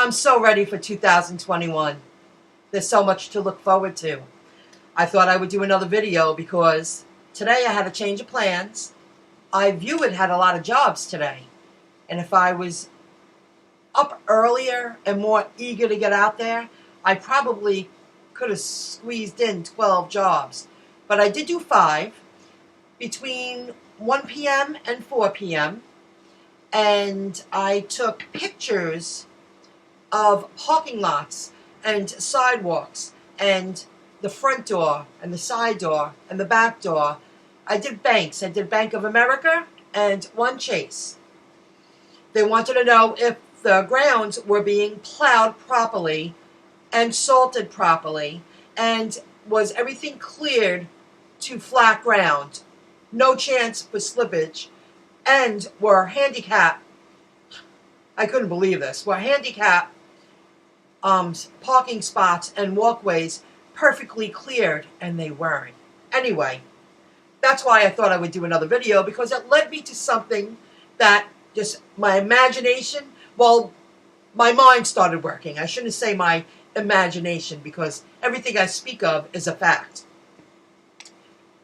I'm so ready for 2021. There's so much to look forward to. I thought I would do another video because today I had a change of plans. I view it had a lot of jobs today. And if I was up earlier and more eager to get out there, I probably could have squeezed in 12 jobs. But I did do 5 between 1 p.m. and 4 p.m. And I took pictures of parking lots and sidewalks and the front door and the side door and the back door. I did banks. I did Bank of America and one Chase. They wanted to know if the grounds were being plowed properly and salted properly, and was everything cleared to flat ground, no chance for slippage, and were handicap. I couldn't believe this. Were handicap parking spots and walkways perfectly cleared, and they weren't. Anyway, that's why I thought I would do another video, because it led me to something that just my imagination, well, my mind started working. I shouldn't say my imagination, because everything I speak of is a fact.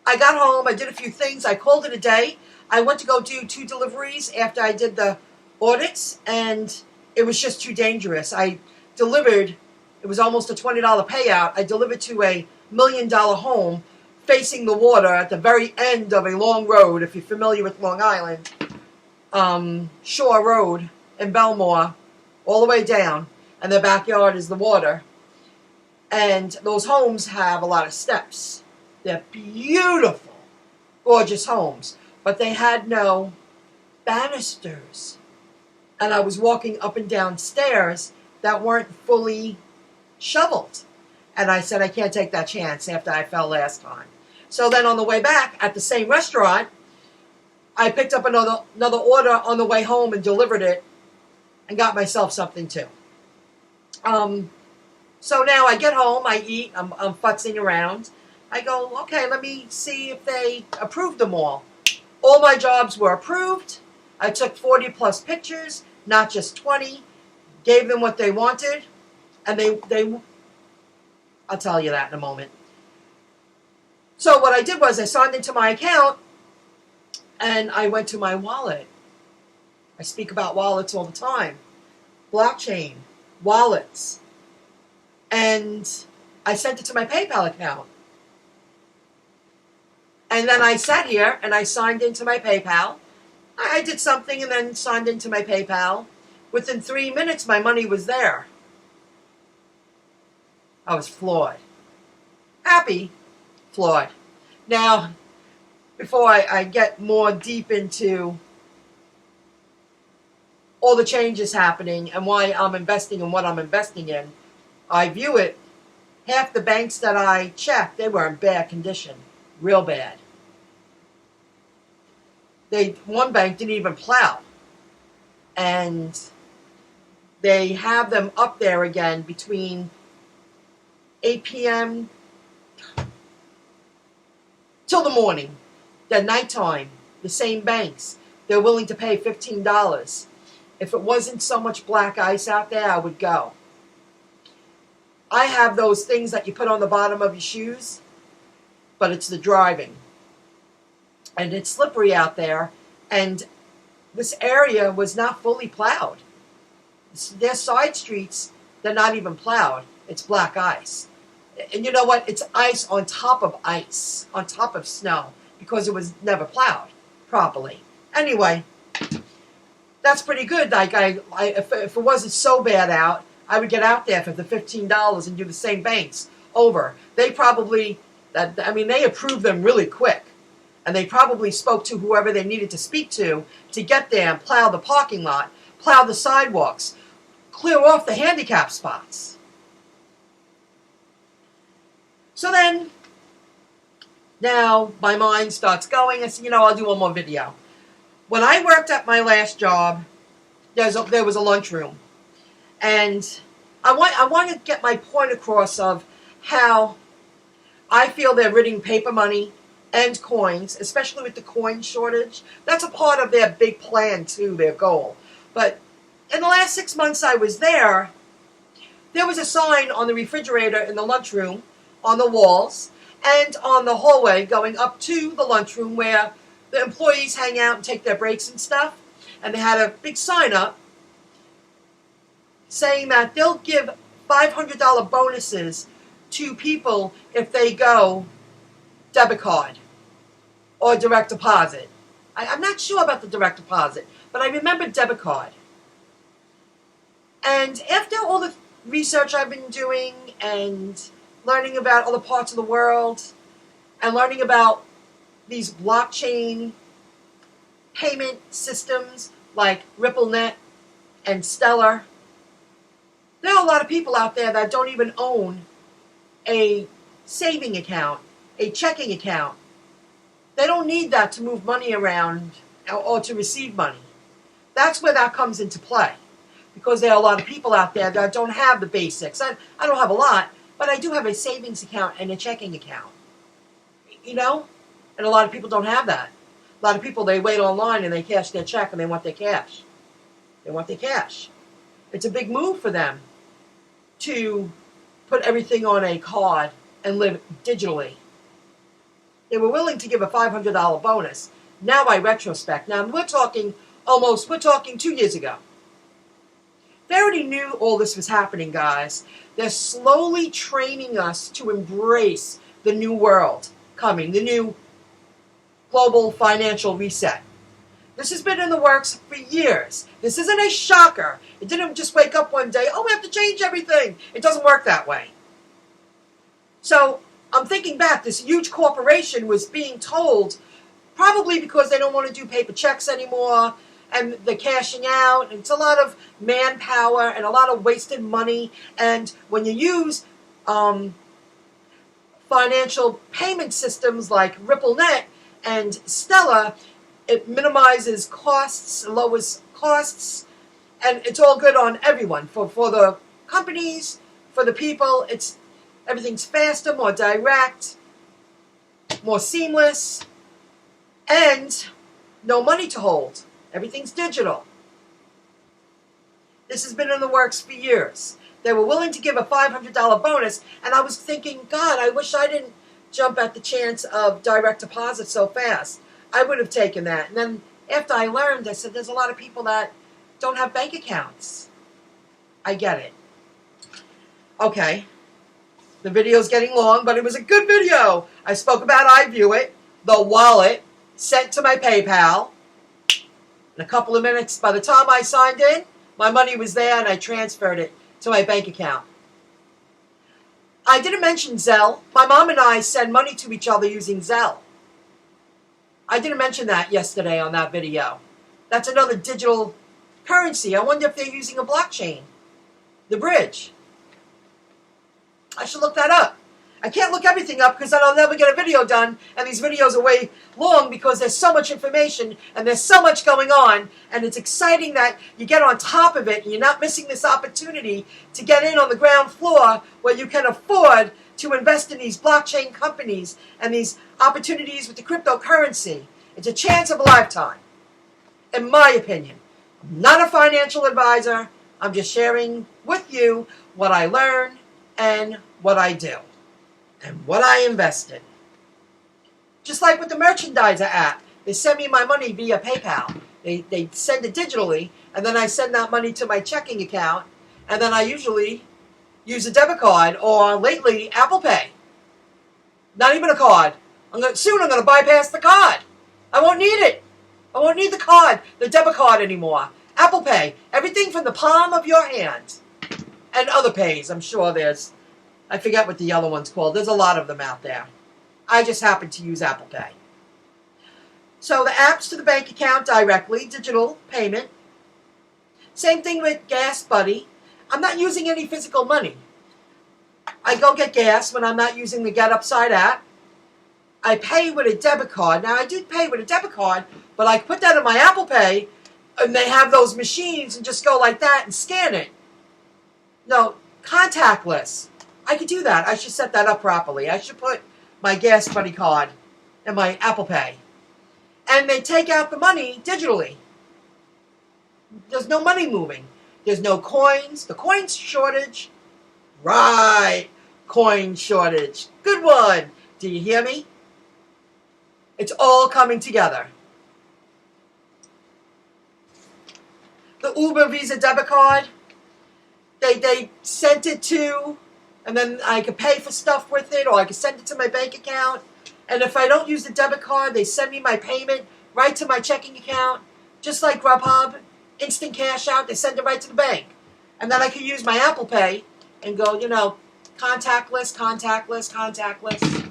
I got home, I did a few things, I called it a day. I went to go do 2 deliveries after I did the audits, and it was just too dangerous. I delivered, it was almost a $20 payout. I delivered to a $1 million home facing the water at the very end of a long road, if you're familiar with Long Island, Shore Road in Belmore, all the way down, and their backyard is the water. And those homes have a lot of steps. They're beautiful, gorgeous homes, but they had no banisters. And I was walking up and down stairs that weren't fully shoveled. And I said, I can't take that chance after I fell last time. So then on the way back at the same restaurant, I picked up another order on the way home and delivered it and got myself something too. So now I get home, I eat, I'm futzing around. I go, okay, let me see if they approved them all. All my jobs were approved. I took 40 plus pictures, not just 20. Gave them what they wanted, and they I'll tell you that in a moment. So what I did was I signed into my account, and I went to my wallet. I speak about wallets all the time. Blockchain, wallets. And I sent it to my PayPal account. And then I sat here and I signed into my PayPal. I did something and then signed into my PayPal. Within 3 minutes, my money was there. I was floored. Happy, floored. Now, before I get more deep into all the changes happening and why I'm investing in what I'm investing in, I view it, half the banks that I checked, they were in bad condition, real bad. One bank didn't even plow. And they have them up there again between 8 p.m. till the morning, the nighttime, the same banks. They're willing to pay $15. If it wasn't so much black ice out there, I would go. I have those things that you put on the bottom of your shoes, but it's the driving. And it's slippery out there, and this area was not fully plowed. Their side streets, they're not even plowed. It's black ice. And you know what? It's ice on top of ice, on top of snow, because it was never plowed properly. Anyway, that's pretty good. Like if it wasn't so bad out, I would get out there for the $15 and do the same banks over. They probably, they approved them really quick. And they probably spoke to whoever they needed to speak to get there and plow the parking lot, plow the sidewalks, clear off the handicap spots. So then, now my mind starts going. I said, I'll do one more video. When I worked at my last job, there was a lunchroom. And I want to get my point across of how I feel they're ridding paper money and coins, especially with the coin shortage. That's a part of their big plan too, their goal. But in the last 6 months I was there, there was a sign on the refrigerator in the lunchroom, on the walls, and on the hallway going up to the lunchroom where the employees hang out and take their breaks and stuff. And they had a big sign up saying that they'll give $500 bonuses to people if they go debit card or direct deposit. I'm not sure about the direct deposit, but I remember debit card. And after all the research I've been doing and learning about other parts of the world and learning about these blockchain payment systems like RippleNet and Stellar, there are a lot of people out there that don't even own a saving account, a checking account. They don't need that to move money around or to receive money. That's where that comes into play, because there are a lot of people out there that don't have the basics. I don't have a lot, but I do have a savings account and a checking account. You know? And a lot of people don't have that. A lot of people, they wait online and they cash their check and they want their cash. They want their cash. It's a big move for them to put everything on a card and live digitally. They were willing to give a $500 bonus. Now by retrospect, now we're talking 2 years ago. They already knew all this was happening, guys. They're slowly training us to embrace the new world coming, the new global financial reset. This has been in the works for years. This isn't a shocker. It didn't just wake up one day, oh, we have to change everything. It doesn't work that way. So I'm thinking back, this huge corporation was being told, probably because they don't want to do paper checks anymore, and they're cashing out, and it's a lot of manpower and a lot of wasted money. And when you use financial payment systems like RippleNet and Stellar, it minimizes costs, lowers costs, and it's all good on everyone. For the companies, for the people, everything's faster, more direct, more seamless, and no money to hold. Everything's digital. This has been in the works for years. They were willing to give a $500 bonus, and I was thinking, God, I wish I didn't jump at the chance of direct deposit so fast. I would have taken that. And then after I learned, I said, there's a lot of people that don't have bank accounts. I get it. Okay. The video's getting long, but it was a good video. I spoke about iViewIt, the wallet, sent to my PayPal. In a couple of minutes, by the time I signed in, my money was there and I transferred it to my bank account. I didn't mention Zelle. My mom and I send money to each other using Zelle. I didn't mention that yesterday on that video. That's another digital currency. I wonder if they're using a blockchain. The bridge. I should look that up. I can't look everything up because then I'll never get a video done, and these videos are way long because there's so much information and there's so much going on, and it's exciting that you get on top of it and you're not missing this opportunity to get in on the ground floor where you can afford to invest in these blockchain companies and these opportunities with the cryptocurrency. It's a chance of a lifetime, in my opinion. I'm not a financial advisor. I'm just sharing with you what I learn and what I do and what I invest in. Just like with the Merchandiser app, they send me my money via PayPal. They send it digitally, and then I send that money to my checking account, and then I usually use a debit card, or lately, Apple Pay. Not even a card. Soon I'm going to bypass the card. I won't need it. I won't need the card, the debit card anymore. Apple Pay, everything from the palm of your hand. And other pays, I'm sure there's, I forget what the yellow one's called. There's a lot of them out there. I just happen to use Apple Pay. So the apps to the bank account directly, digital payment. Same thing with Gas Buddy. I'm not using any physical money. I go get gas when I'm not using the Get Upside app. I pay with a debit card. Now, I do pay with a debit card, but I put that in my Apple Pay, and they have those machines and just go like that and scan it. No, contactless. I could do that. I should set that up properly. I should put my Gas Buddy card in my Apple Pay. And they take out the money digitally. There's no money moving. There's no coins. The coins shortage Right. Coin shortage. Good one. Do you hear me? It's all coming together. The Uber Visa debit card, they sent it to, and then I could pay for stuff with it, or I could send it to my bank account. And if I don't use the debit card, they send me my payment right to my checking account, just like Grubhub, instant cash out. They send it right to the bank. And then I can use my Apple Pay and go, contactless, contactless, contactless.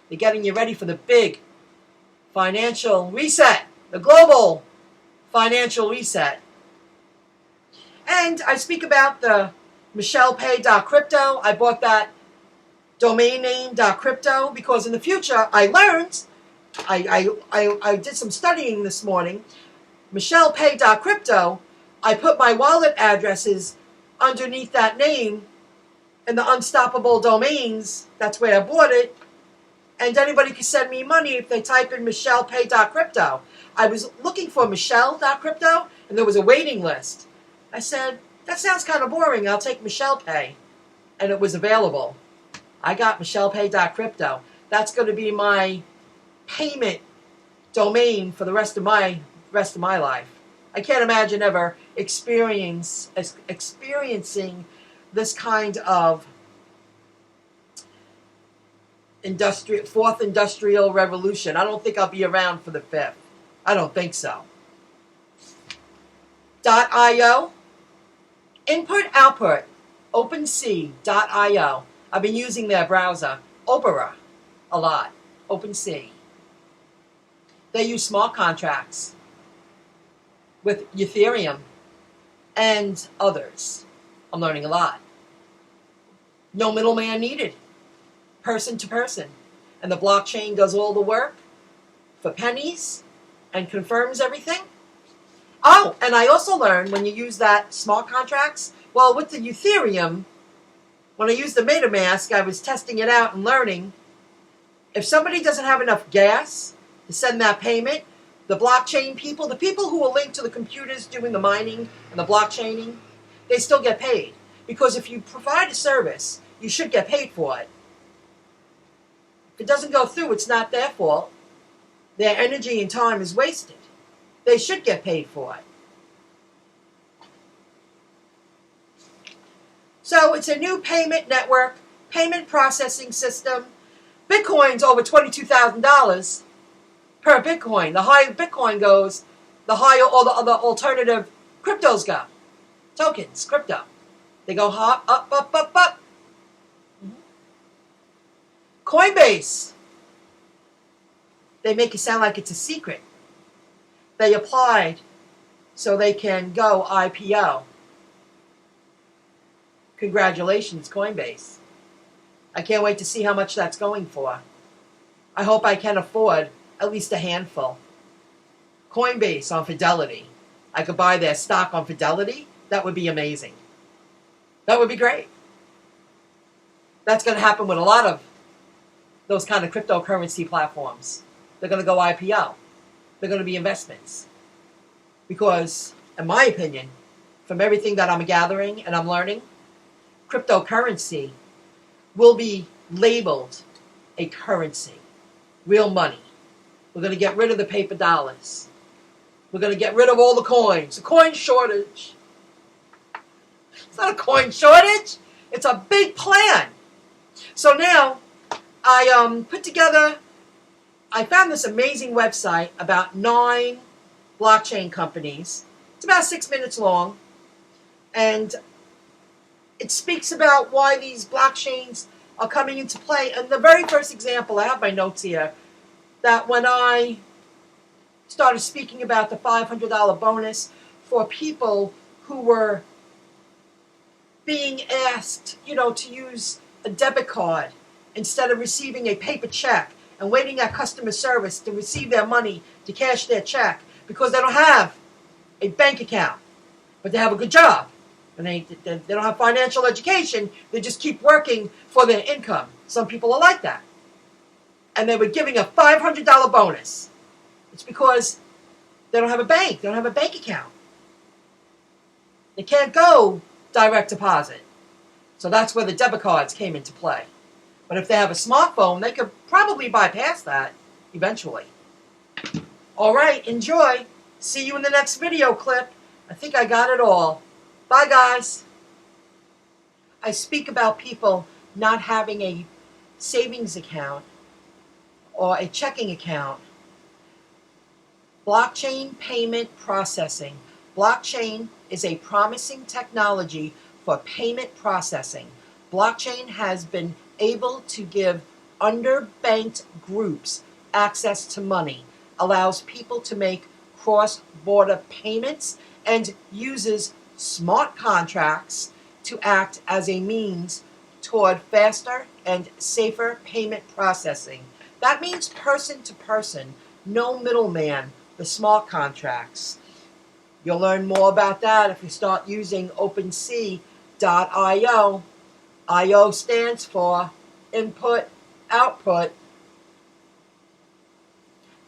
They're getting you ready for the big financial reset, the global financial reset. And I speak about the MichellePay.crypto. I bought that domain name .crypto because in the future I learned, I did some studying this morning. MichellePay.crypto, I put my wallet addresses underneath that name in the Unstoppable Domains. That's where I bought it. And anybody can send me money if they type in MichellePay.crypto. I was looking for Michelle.crypto and there was a waiting list. I said, that sounds kind of boring. I'll take Michelle Pay. And it was available. I got MichellePay.crypto. That's going to be my payment domain for the rest of my life. I can't imagine ever experiencing this kind of fourth industrial revolution. I don't think I'll be around for the fifth. I don't think so. .io. Input, output, OpenSea.io. I've been using their browser, Opera, a lot. OpenSea. They use smart contracts with Ethereum and others. I'm learning a lot. No middleman needed. Person to person. And the blockchain does all the work for pennies and confirms everything. Oh, and I also learned when you use that smart contracts, well, with the Ethereum, when I used the MetaMask, I was testing it out and learning. If somebody doesn't have enough gas to send that payment, the blockchain people, the people who are linked to the computers doing the mining and the blockchaining, they still get paid. Because if you provide a service, you should get paid for it. If it doesn't go through, it's not their fault. Their energy and time is wasted. They should get paid for it. So it's a new payment network, payment processing system. Bitcoin's over $22,000 per Bitcoin. The higher Bitcoin goes, the higher all the other alternative cryptos go. Tokens, crypto. They go up, up, up, up, up. Coinbase. They make it sound like it's a secret. They applied so they can go IPO. Congratulations, Coinbase. I can't wait to see how much that's going for. I hope I can afford at least a handful. Coinbase on Fidelity. I could buy their stock on Fidelity. That would be amazing. That would be great. That's going to happen with a lot of those kind of cryptocurrency platforms. They're going to go IPO. They're going to be investments. Because, in my opinion, from everything that I'm gathering and I'm learning, cryptocurrency will be labeled a currency. Real money. We're going to get rid of the paper dollars. We're going to get rid of all the coins. A coin shortage. It's not a coin shortage. It's a big plan. So now, I put together, I found this amazing website about 9 blockchain companies. It's about 6 minutes long. And it speaks about why these blockchains are coming into play. And the very first example, I have my notes here, that when I started speaking about the $500 bonus for people who were being asked, to use a debit card instead of receiving a paper check and waiting at customer service to receive their money to cash their check because they don't have a bank account, but they have a good job. And they don't have financial education. They just keep working for their income. Some people are like that. And they were giving a $500 bonus. It's because they don't have a bank. They don't have a bank account. They can't go direct deposit. So that's where the debit cards came into play. But if they have a smartphone, they could probably bypass that eventually. All right, enjoy. See you in the next video clip. I think I got it all. Bye, guys. I speak about people not having a savings account or a checking account. Blockchain payment processing. Blockchain is a promising technology for payment processing. Blockchain has been able to give underbanked groups access to money, allows people to make cross-border payments, and uses smart contracts to act as a means toward faster and safer payment processing. That means person to person, no middleman, the smart contracts. You'll learn more about that if you start using OpenSea.io. IO stands for input, output.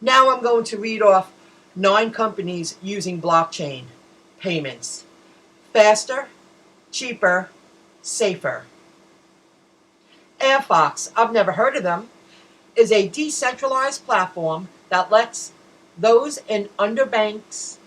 Now I'm going to read off 9 companies using blockchain payments. Faster, cheaper, safer. Airfox, I've never heard of them, is a decentralized platform that lets those in underbanked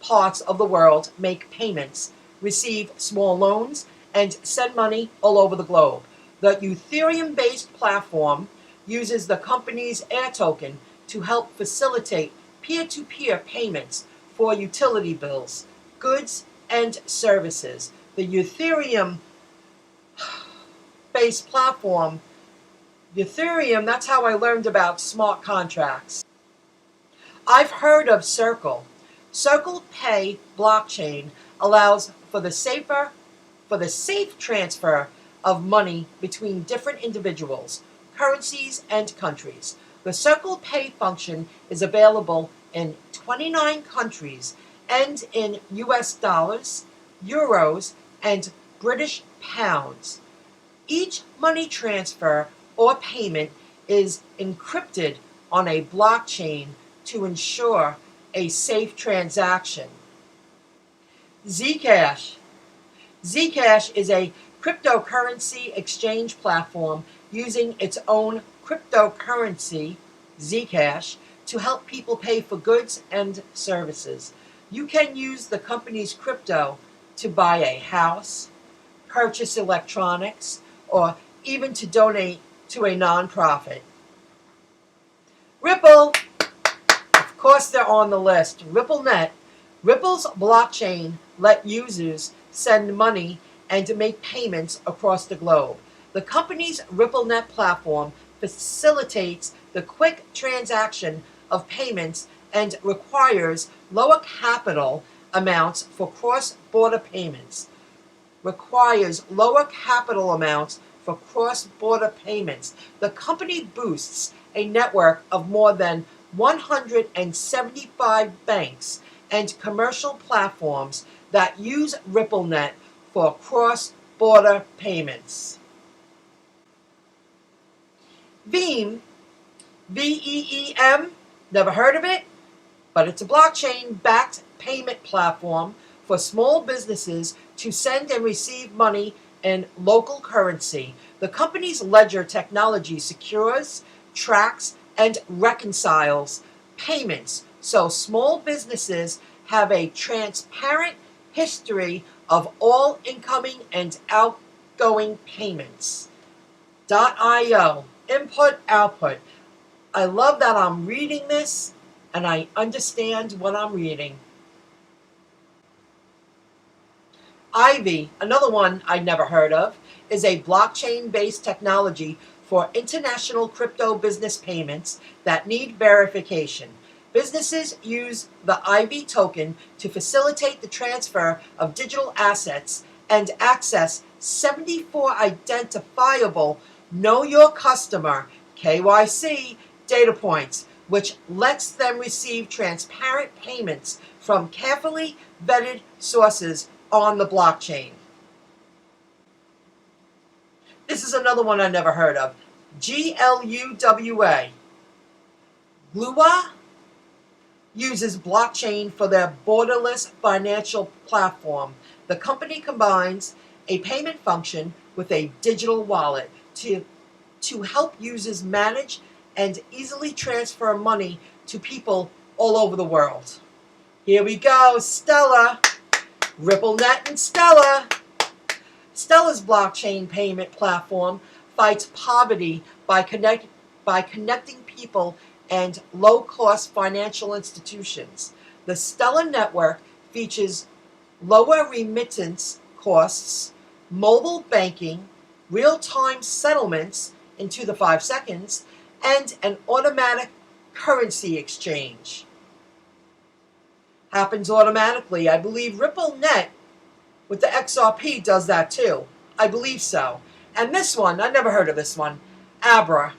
parts of the world make payments, receive small loans, and send money all over the globe. The Ethereum-based platform uses the company's Air token to help facilitate peer-to-peer payments for utility bills, goods, and services. The Ethereum-based platform, Ethereum, that's how I learned about smart contracts. I've heard of Circle. Circle Pay blockchain allows for the safe transfer of money between different individuals, currencies, and countries. The Circle Pay function is available in 29 countries and in US dollars, euros, and British pounds. Each money transfer or payment is encrypted on a blockchain to ensure a safe transaction. Zcash. Zcash is a cryptocurrency exchange platform using its own cryptocurrency, Zcash, to help people pay for goods and services. You can use the company's crypto to buy a house, purchase electronics, or even to donate to a nonprofit. Ripple. Of course they're on the list. RippleNet. Ripple's blockchain let users send money and make payments across the globe. The company's RippleNet platform facilitates the quick transaction of payments and requires lower capital amounts for cross-border payments. The company boasts a network of more than 175 banks and commercial platforms that use RippleNet for cross-border payments. Veeam, V-E-E-M, never heard of it, but it's a blockchain-backed payment platform for small businesses to send and receive money in local currency. The company's ledger technology secures, tracks, and reconciles payments so small businesses have a transparent history of all incoming and outgoing payments. .io, input, output. I love that I'm reading this and I understand what I'm reading. Ivy, another one I'd never heard of, is a blockchain-based technology for international crypto business payments that need verification. Businesses use the Ivy token to facilitate the transfer of digital assets and access 74 identifiable Know Your Customer, KYC, data points, which lets them receive transparent payments from carefully vetted sources on the blockchain. This is another one I never heard of. GLUWA. Glua uses blockchain for their borderless financial platform. The company combines a payment function with a digital wallet to help users manage and easily transfer money to people all over the world. Here we go, Stellar, RippleNet and Stellar. Stellar's blockchain payment platform fights poverty by connecting people and low-cost financial institutions. The Stellar network features lower remittance costs, mobile banking, real-time settlements in 2 to 5 seconds, and an automatic currency exchange. Happens automatically. I believe RippleNet with the XRP does that too. I believe so. And this one, I never heard of this one, Abra.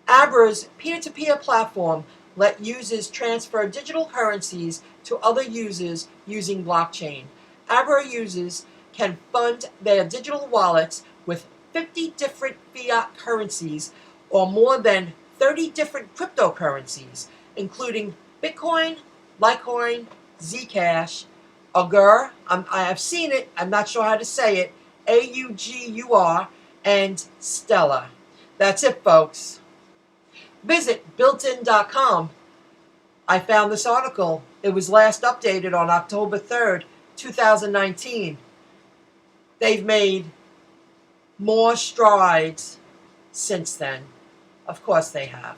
Abra's peer-to-peer platform let users transfer digital currencies to other users using blockchain. Abra users can fund their digital wallets with 50 different fiat currencies or more than 30 different cryptocurrencies, including Bitcoin, Litecoin, Zcash, Augur, I have seen it, I'm not sure how to say it, AUGUR, and Stellar. That's it, folks. Visit builtin.com. I found this article. It was last updated on October 3rd, 2019. They've made more strides since then. Of course they have.